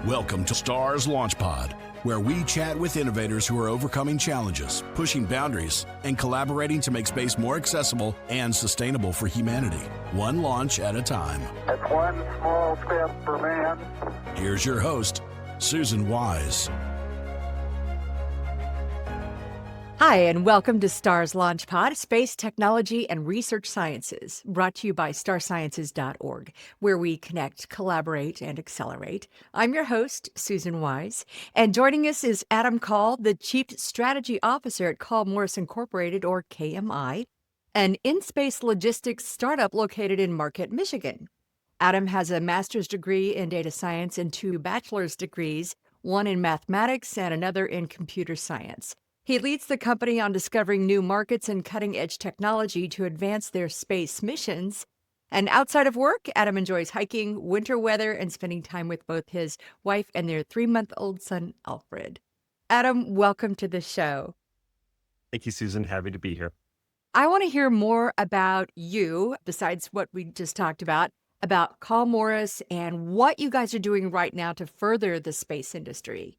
Welcome to Stars Launch Pod, where we chat with innovators who are overcoming challenges, pushing boundaries, and collaborating to make space more accessible and sustainable for humanity, one launch at a time. It's one small step for man. Here's your host, Susan Wise. Hi, and welcome to Stars Launch Pod, Space Technology and Research Sciences, brought to you by starsciences.org, where we connect, collaborate, and accelerate. I'm your host, Susan Wise, and joining us is Adam Kall, the Chief Strategy Officer at Kall Morris Incorporated, or KMI, an in-space logistics startup located in Marquette, Michigan. Adam has a master's degree in data science and 2 bachelor's degrees, one in mathematics and another in computer science. He leads the company on discovering new markets and cutting-edge technology to advance their space missions. And outside of work, Adam enjoys hiking, winter weather, and spending time with both his wife and their 3-month-old son, Alfred. Adam, welcome to the show. Thank you, Susan. Happy to be here. I want to hear more about you, besides what we just talked about Kall Morris and what you guys are doing right now to further the space industry.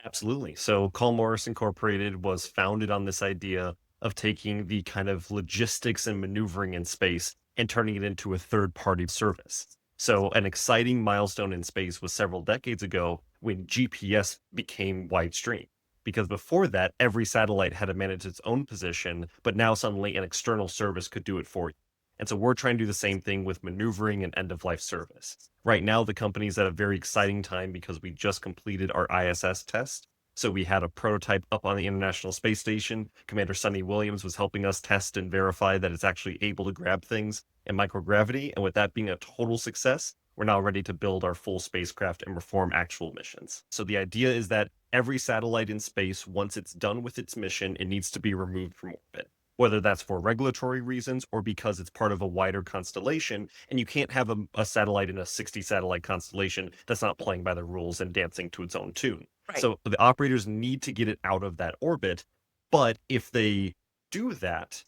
Absolutely. So Kall Morris Incorporated was founded on this idea of taking the kind of logistics and maneuvering in space and turning it into a third-party service. So an exciting milestone in space was several decades ago when GPS became widestream. Because before that, every satellite had to manage its own position, but now suddenly an external service could do it for you. And so we're trying to do the same thing with maneuvering and end-of-life service. Right now, the company's at a very exciting time because we just completed our ISS test. So we had a prototype up on the International Space Station. Commander Sonny Williams was helping us test and verify that it's actually able to grab things in microgravity. And with that being a total success, we're now ready to build our full spacecraft and perform actual missions. So the idea is that every satellite in space, once it's done with its mission, it needs to be removed from orbit. Whether that's for regulatory reasons or because it's part of a wider constellation, and you can't have a satellite in a 60-satellite constellation that's not playing by the rules and dancing to its own tune. Right. So the operators need to get it out of that orbit, but if they do that,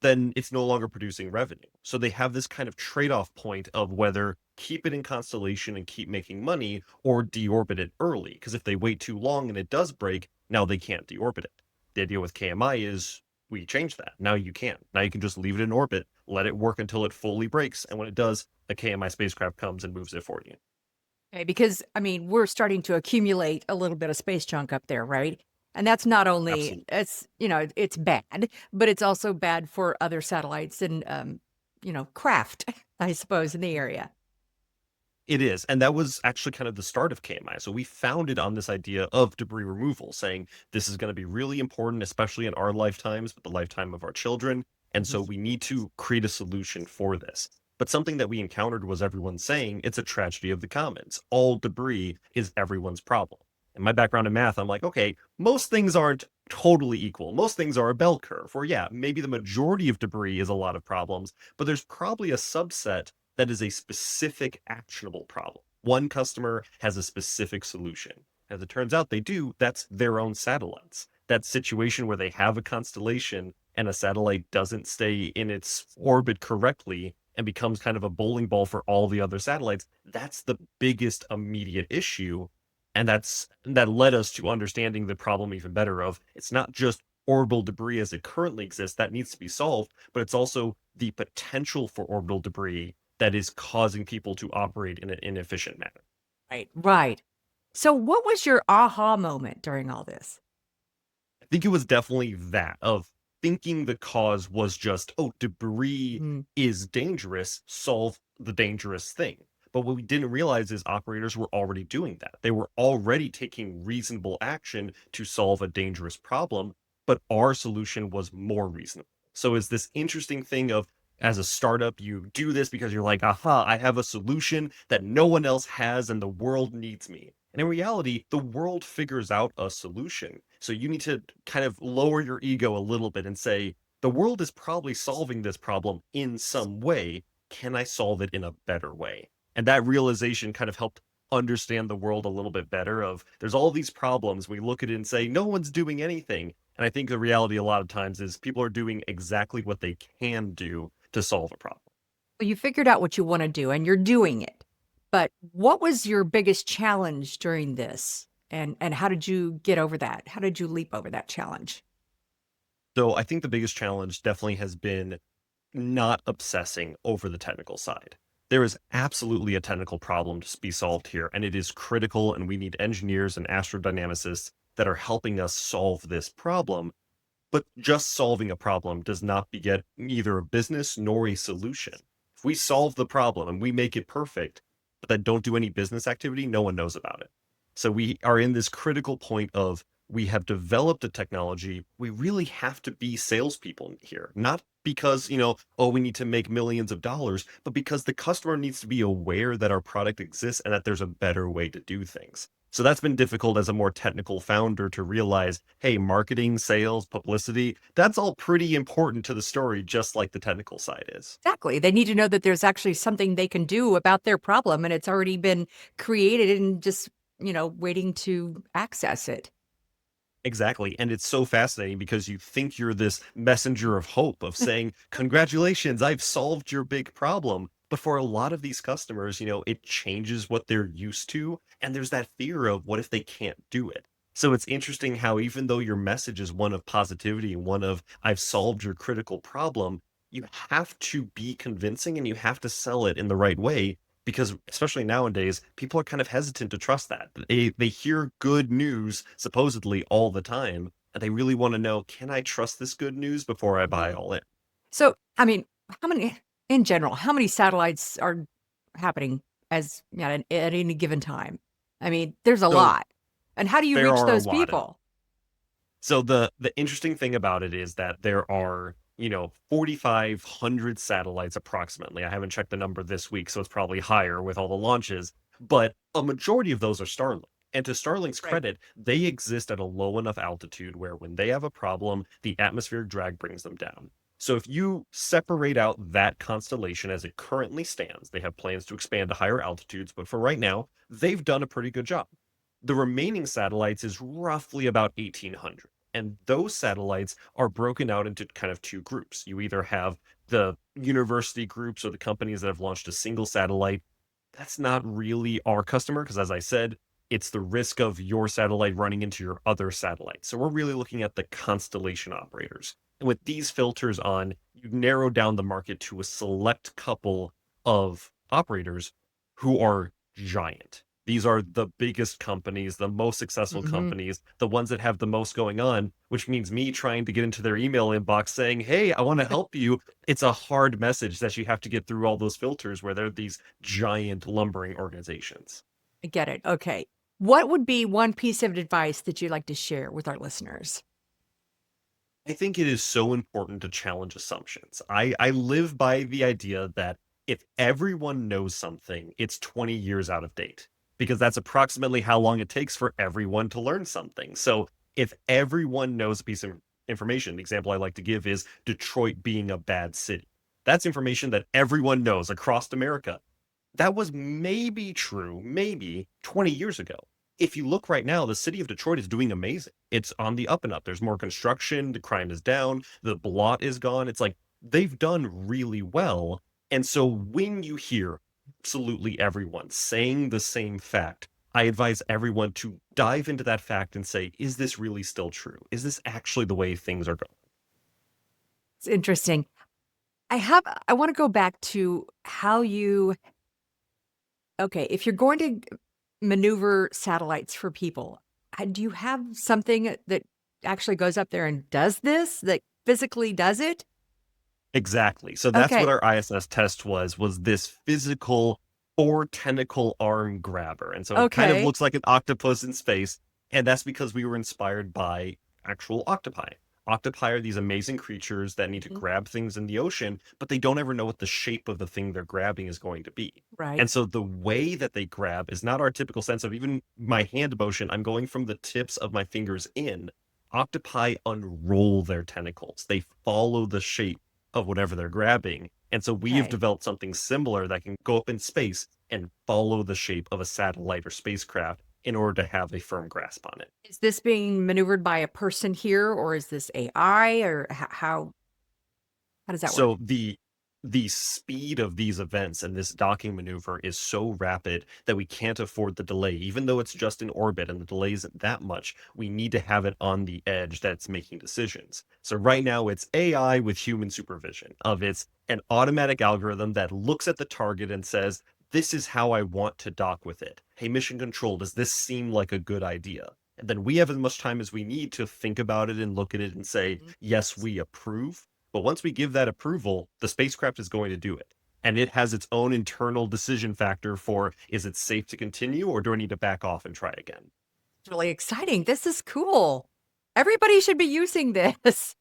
then it's no longer producing revenue. So they have this kind of trade-off point of whether keep it in constellation and keep making money or deorbit it early, because if they wait too long and it does break, now they can't deorbit it. The idea with KMI is we change that. Now you can't. Now you can just leave it in orbit, let it work until it fully breaks. And when it does, a KMI spacecraft comes and moves it for you. Okay, because, we're starting to accumulate a little bit of space junk up there, right? And that's not only, Absolutely. it's bad, but it's also bad for other satellites and, craft, I suppose, in the area. It is. And that was actually kind of the start of KMI. So we founded on this idea of debris removal, saying this is going to be really important, especially in our lifetimes, but the lifetime of our children. And so we need to create a solution for this. But something that we encountered was everyone saying it's a tragedy of the commons. All debris is everyone's problem. In my background in math, I'm like, okay, most things aren't totally equal. Most things are a bell curve, or maybe the majority of debris is a lot of problems, but there's probably a subset that is a specific actionable problem. One customer has a specific solution. As it turns out, they do. That's their own satellites. That situation where they have a constellation and a satellite doesn't stay in its orbit correctly and becomes kind of a bowling ball for all the other satellites, that's the biggest immediate issue. And that led us to understanding the problem even better of it's not just orbital debris as it currently exists that needs to be solved, but it's also the potential for orbital debris that is causing people to operate in an inefficient manner. Right. So what was your aha moment during all this? I think it was definitely that of thinking the cause was just, debris is dangerous, solve the dangerous thing. But what we didn't realize is operators were already doing that. They were already taking reasonable action to solve a dangerous problem, but our solution was more reasonable. So it's this interesting thing of, as a startup, you do this because you're like, aha, I have a solution that no one else has and the world needs me. And in reality, the world figures out a solution. So you need to kind of lower your ego a little bit and say, the world is probably solving this problem in some way. Can I solve it in a better way? And that realization kind of helped understand the world a little bit better of there's all these problems. We look at it and say, no one's doing anything. And I think the reality a lot of times is people are doing exactly what they can do to solve a problem. Well, you figured out what you want to do and you're doing it. But what was your biggest challenge during this? And how did you get over that? How did you leap over that challenge? So I think the biggest challenge definitely has been not obsessing over the technical side. There is absolutely a technical problem to be solved here, and it is critical, and we need engineers and astrodynamicists that are helping us solve this problem. But just solving a problem does not beget either a business nor a solution. If we solve the problem and we make it perfect, but then don't do any business activity, no one knows about it. So we are in this critical point of we have developed a technology. We really have to be salespeople here, not because, oh, we need to make millions of dollars, but because the customer needs to be aware that our product exists and that there's a better way to do things. So that's been difficult as a more technical founder to realize, hey, marketing, sales, publicity, that's all pretty important to the story, just like the technical side is. Exactly. They need to know that there's actually something they can do about their problem and it's already been created and just, waiting to access it. Exactly. And it's so fascinating because you think you're this messenger of hope of saying, congratulations, I've solved your big problem. But for a lot of these customers, it changes what they're used to. And there's that fear of what if they can't do it? So it's interesting how even though your message is one of positivity and one of I've solved your critical problem, you have to be convincing and you have to sell it in the right way because especially nowadays, people are kind of hesitant to trust that. They hear good news supposedly all the time, and they really want to know, can I trust this good news before I buy all in? So, I mean, in general, how many satellites are happening at any given time? I mean, there's a So lot. And how do you there reach are a those lot of people? So the interesting thing about it is that there are, 4,500 satellites approximately. I haven't checked the number this week, so it's probably higher with all the launches, but a majority of those are Starlink. And to Starlink's Right. credit, they exist at a low enough altitude where when they have a problem, the atmospheric drag brings them down. So if you separate out that constellation as it currently stands, they have plans to expand to higher altitudes, but for right now, they've done a pretty good job. The remaining satellites is roughly about 1,800. And those satellites are broken out into kind of two groups. You either have the university groups or the companies that have launched a single satellite. That's not really our customer because, as I said, it's the risk of your satellite running into your other satellite. So we're really looking at the constellation operators. And with these filters on, you narrow down the market to a select couple of operators who are giant. These are the biggest companies, the most successful Mhm. companies, the ones that have the most going on, which means me trying to get into their email inbox saying, hey, I want to help you. It's a hard message that you have to get through all those filters where they're these giant lumbering organizations. I get it. Okay. What would be one piece of advice that you'd like to share with our listeners? I think it is so important to challenge assumptions. I live by the idea that if everyone knows something, it's 20 years out of date because that's approximately how long it takes for everyone to learn something. So if everyone knows a piece of information, the example I like to give is Detroit being a bad city. That's information that everyone knows across America. That was maybe true, maybe 20 years ago. If you look right now, the city of Detroit is doing amazing. It's on the up and up. There's more construction, the crime is down, the blot is gone. It's like they've done really well. And so when you hear absolutely everyone saying the same fact, I advise everyone to dive into that fact and say, is this really still true? Is this actually the way things are going? It's interesting. I want to go back to how you okay, if you're going to maneuver satellites for people, do you have something that actually goes up there and does this, that physically does it? Exactly. So that's what Okay. our ISS test was this physical 4 tentacle arm grabber. And so it kind of Okay. looks like an octopus in space. And that's because we were inspired by actual octopi. Octopi are these amazing creatures that need to Mhm. grab things in the ocean, but they don't ever know what the shape of the thing they're grabbing is going to be. Right. And so the way that they grab is not our typical sense of even my hand motion. I'm going from the tips of my fingers in. Octopi unroll their tentacles. They follow the shape of whatever they're grabbing. And so we have Okay. developed something similar that can go up in space and follow the shape of a satellite or spacecraft in order to have a firm grasp on it. Is this being maneuvered by a person here, or is this AI, or how does that work? So the the speed of these events and this docking maneuver is so rapid that we can't afford the delay. Even though it's just in orbit and the delay isn't that much, we need to have it on the edge that's making decisions. So right now it's AI with human supervision of it's an automatic algorithm that looks at the target and says, this is how I want to dock with it. Hey, mission control, does this seem like a good idea? And then we have as much time as we need to think about it and look at it and say, yes, we approve. But once we give that approval, the spacecraft is going to do it. And it has its own internal decision factor for, is it safe to continue or do I need to back off and try again? It's really exciting. This is cool. Everybody should be using this.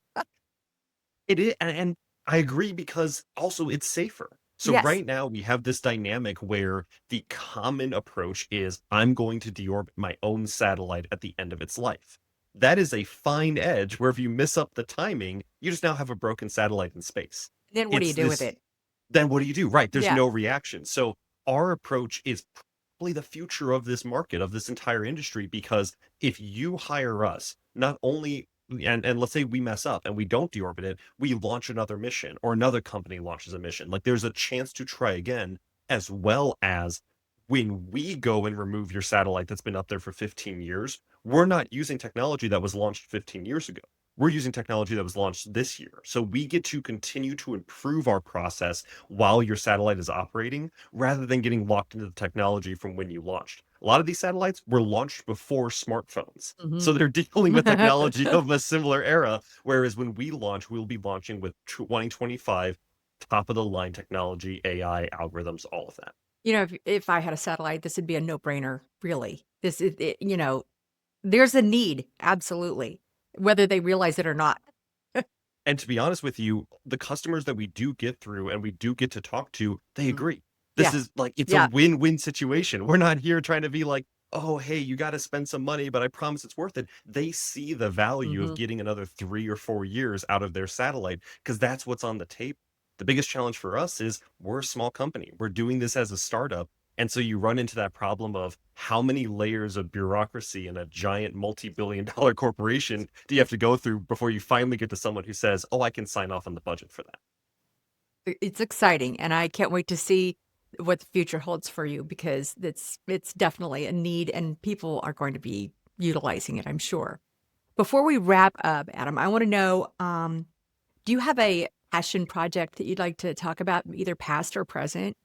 It is, and I agree because also it's safer. So Yes. right now we have this dynamic where the common approach is I'm going to deorbit my own satellite at the end of its life. That is a fine edge where if you miss up the timing, you just now have a broken satellite in space. Then what do you It's do with this- it? Then what do you do? Right. There's Yeah. no reaction. So our approach is probably the future of this market, of this entire industry, because if you hire us, not only and let's say we mess up and we don't deorbit it, we launch another mission or another company launches a mission. Like there's a chance to try again, as well as when we go and remove your satellite that's been up there for 15 years, we're not using technology that was launched 15 years ago. We're using technology that was launched this year. So we get to continue to improve our process while your satellite is operating rather than getting locked into the technology from when you launched. A lot of these satellites were launched before smartphones. So they're dealing with technology of a similar era. Whereas when we launch, we'll be launching with 2025 top of the line technology, AI algorithms, all of that. If I had a satellite, this would be a no-brainer, really. This is, there's a need, absolutely, whether they realize it or not. And to be honest with you, the customers that we do get through and we do get to talk to, they agree. This Yeah. is like, it's Yeah. a win-win situation. We're not here trying to be like, oh, hey, you got to spend some money, but I promise it's worth it. They see the value of getting another 3 or 4 years out of their satellite because that's what's on the table. The biggest challenge for us is we're a small company. We're doing this as a startup. And so you run into that problem of how many layers of bureaucracy in a giant multi-billion-dollar corporation do you have to go through before you finally get to someone who says, oh, I can sign off on the budget for that. It's exciting, and I can't wait to see what the future holds for you because it's definitely a need, and people are going to be utilizing it, I'm sure. Before we wrap up, Adam, I want to know, do you have a passion project that you'd like to talk about, either past or present?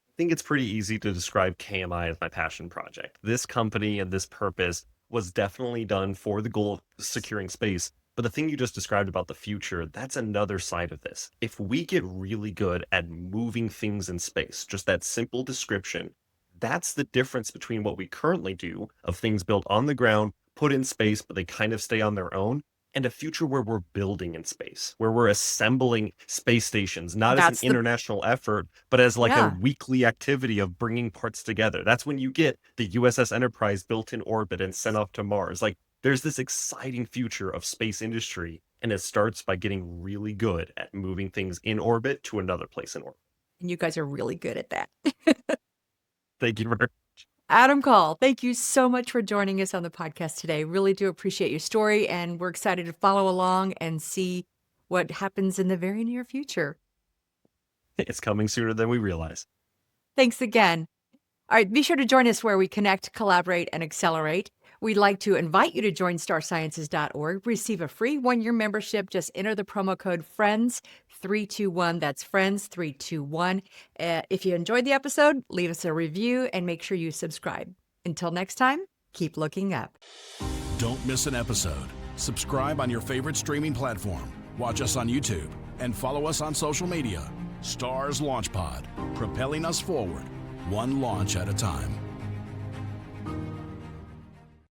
I think it's pretty easy to describe KMI as my passion project. This company and this purpose was definitely done for the goal of securing space. But the thing you just described about the future, that's another side of this. If we get really good at moving things in space, just that simple description, that's the difference between what we currently do of things built on the ground, put in space, but they kind of stay on their own, and a future where we're building in space, where we're assembling space stations, not as an international effort, but as like a weekly activity of bringing parts together. That's when you get the USS Enterprise built in orbit and sent off to Mars. Like there's this exciting future of space industry, and it starts by getting really good at moving things in orbit to another place in orbit. And you guys are really good at that. Thank you very much. Adam Kall, thank you so much for joining us on the podcast today. Really do appreciate your story, and we're excited to follow along and see what happens in the very near future. It's coming sooner than we realize. Thanks again. All right, be sure to join us where we connect, collaborate, and accelerate. We'd like to invite you to join starsciences.org. Receive a free 1-year membership. Just enter the promo code FRIENDS321. That's FRIENDS321. If you enjoyed the episode, leave us a review and make sure you subscribe. Until next time, keep looking up. Don't miss an episode. Subscribe on your favorite streaming platform. Watch us on YouTube and follow us on social media. Stars Launch Pod, propelling us forward, one launch at a time.